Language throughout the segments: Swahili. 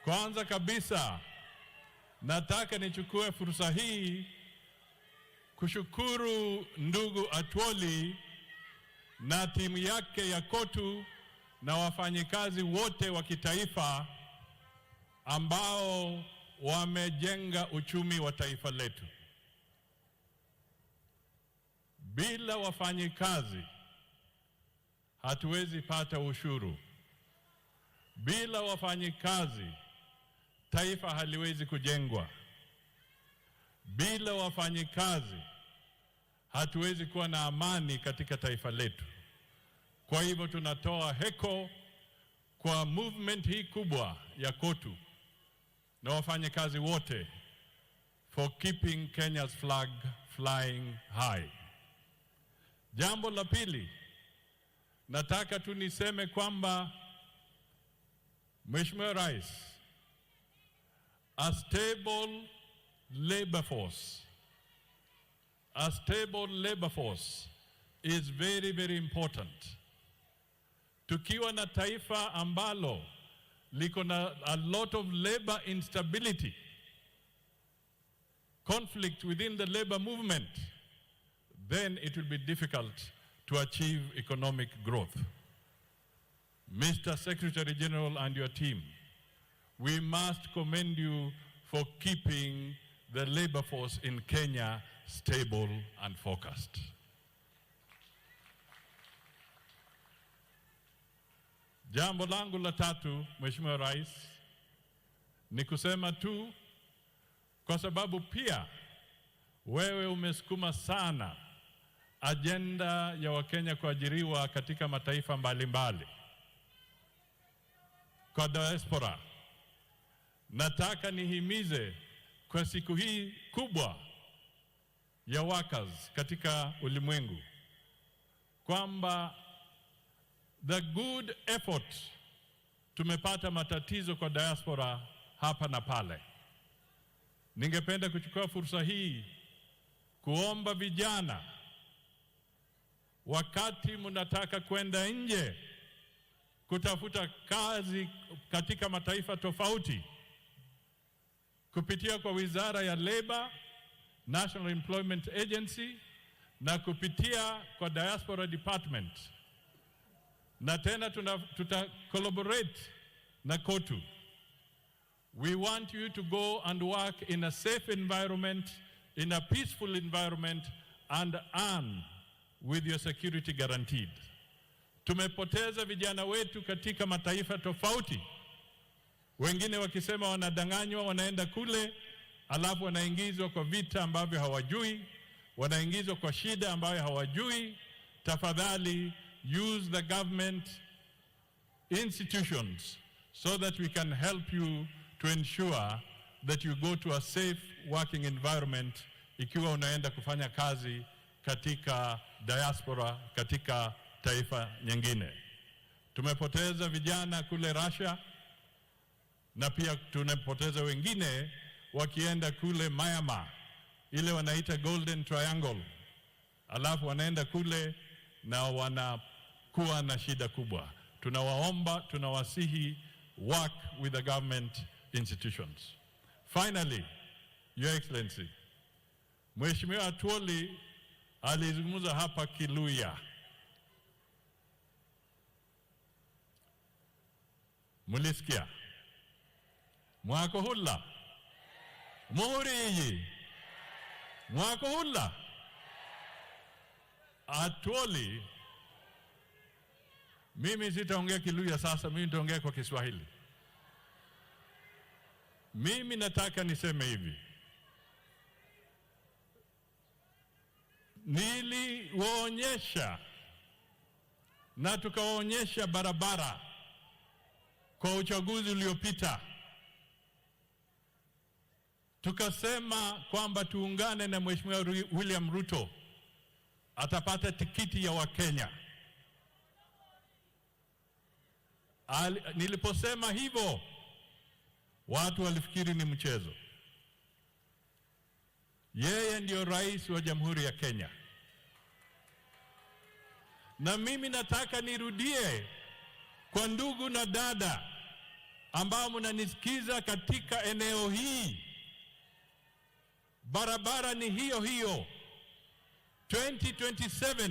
Kwanza kabisa nataka nichukue fursa hii kushukuru ndugu Atwoli na timu yake ya KOTU na wafanyikazi wote wa kitaifa ambao wamejenga uchumi wa taifa letu. Bila wafanyikazi hatuwezi pata ushuru. Bila wafanyikazi taifa haliwezi kujengwa. Bila wafanyikazi hatuwezi kuwa na amani katika taifa letu. Kwa hivyo tunatoa heko kwa movement hii kubwa ya KOTU na wafanyikazi wote for keeping Kenya's flag flying high. Jambo la pili, nataka tu niseme kwamba Mheshimiwa Rais, a stable labor force is very, very important. Tukiwa na taifa ambalo liko na a lot of labor instability, conflict within the labor movement, then it will be difficult to achieve economic growth. Mr. Secretary General and your team, we must commend you for keeping the labor force in Kenya stable and focused. Jambo langu la tatu, Mheshimiwa Rais, ni kusema tu kwa sababu pia wewe umesukuma sana agenda ya Wakenya kuajiriwa katika mataifa mbalimbali. Kwa diaspora, nataka nihimize kwa siku hii kubwa ya workers katika ulimwengu kwamba the good effort, tumepata matatizo kwa diaspora hapa na pale. Ningependa kuchukua fursa hii kuomba vijana, wakati mnataka kwenda nje kutafuta kazi katika mataifa tofauti, kupitia kwa Wizara ya Labor, National Employment Agency, na kupitia kwa Diaspora Department, na tena tuta collaborate na KOTU. We want you to go and work in a safe environment, in a peaceful environment, and earn with your security guaranteed. Tumepoteza vijana wetu katika mataifa tofauti, wengine wakisema wanadanganywa, wanaenda kule, alafu wanaingizwa kwa vita ambavyo hawajui, wanaingizwa kwa shida ambayo hawajui. Tafadhali use the government institutions so that we can help you to ensure that you go to a safe working environment ikiwa unaenda kufanya kazi katika diaspora, katika taifa nyingine. Tumepoteza vijana kule Russia, na pia tunapoteza wengine wakienda kule Myanmar, ile wanaita Golden Triangle, alafu wanaenda kule na wanakuwa na shida kubwa. Tunawaomba, tunawasihi, work with the government institutions. Finally, Your Excellency, Mheshimiwa Atwoli alizungumza hapa Kiluya. Mulisikia? Mwako hula? Muhuri? Mwako hula? Atwoli, mimi sitaongea Kiluya sasa, mimi nitaongea kwa Kiswahili. Mimi nataka niseme hivi. Niliwaonyesha na tukawaonyesha barabara kwa uchaguzi uliopita. Tukasema kwamba tuungane na Mheshimiwa William Ruto, atapata tikiti ya Wakenya. Niliposema hivyo, watu walifikiri ni mchezo. Yeye ndio rais wa Jamhuri ya Kenya. Na mimi nataka nirudie kwa ndugu na dada ambao mnanisikiza katika eneo hii, barabara ni hiyo hiyo. 2027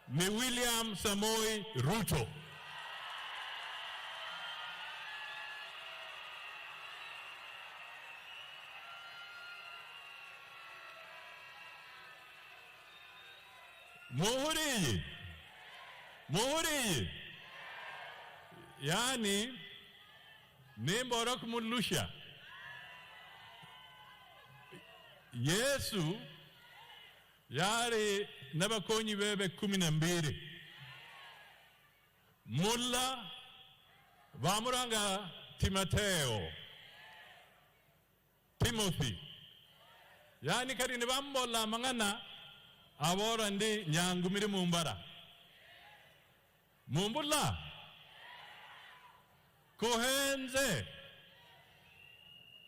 ni William Samoei Ruto. Muhuri yani nimbora kumulusha Yesu yari n'abakonyi bebe 12 mulla bamuranga Timothy yani kari ni bambola mangana abora ndi nyangumire mumbula kohenze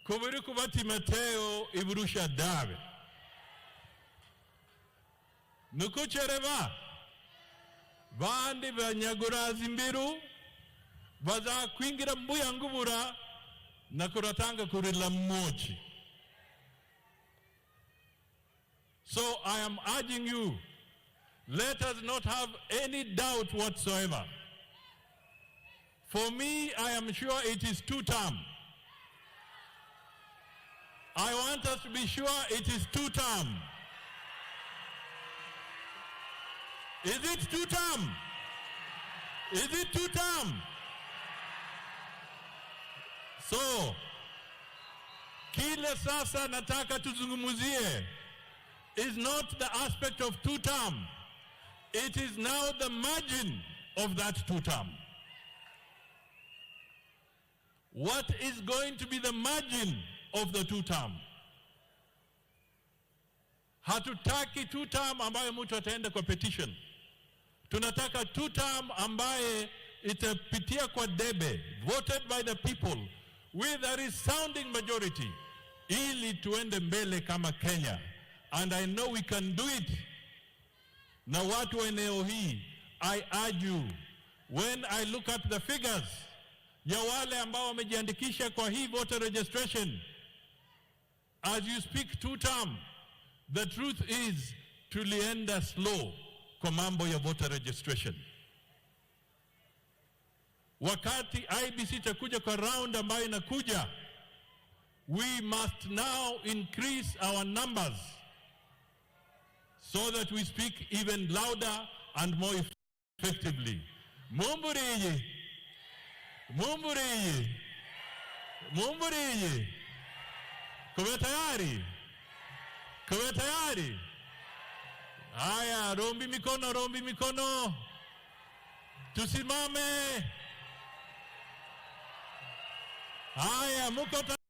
kubiri kuba Timotheo iburusha dawe nukuchereba bandi banyagurazi mbiru baza kwingira mbuya ngubura na kuratanga kurila mochi. So I am urging you, let us not have any doubt whatsoever. For me, I am sure it is 2 term. I want us to be sure it is 2 term. Is it 2 term? Is it 2 term? So, kile sasa nataka tuzungumuzie is not the aspect of 2 term. It is now the margin of that 2 term. What is going to be the margin of the 2 term? Hatutaki 2 term ambaye mtu ataenda kwa petition. Tunataka 2 term ambaye itapitia kwa debe, voted by the people with a resounding majority, ili tuende mbele kama Kenya. And I know we can do it. Na watu wa eneo hii, I urge you, when I look at the figures ya wale ambao wamejiandikisha kwa hii voter registration, as you speak 2 term, the truth is tulienda slow kwa mambo ya voter registration. Wakati IBC takuja kwa round ambayo inakuja, we must now increase our numbers so that we speak even louder and more effectively. Mumburiye. Kuwe tayari? Haya, rombi mikono. Tusimame. Haya, muko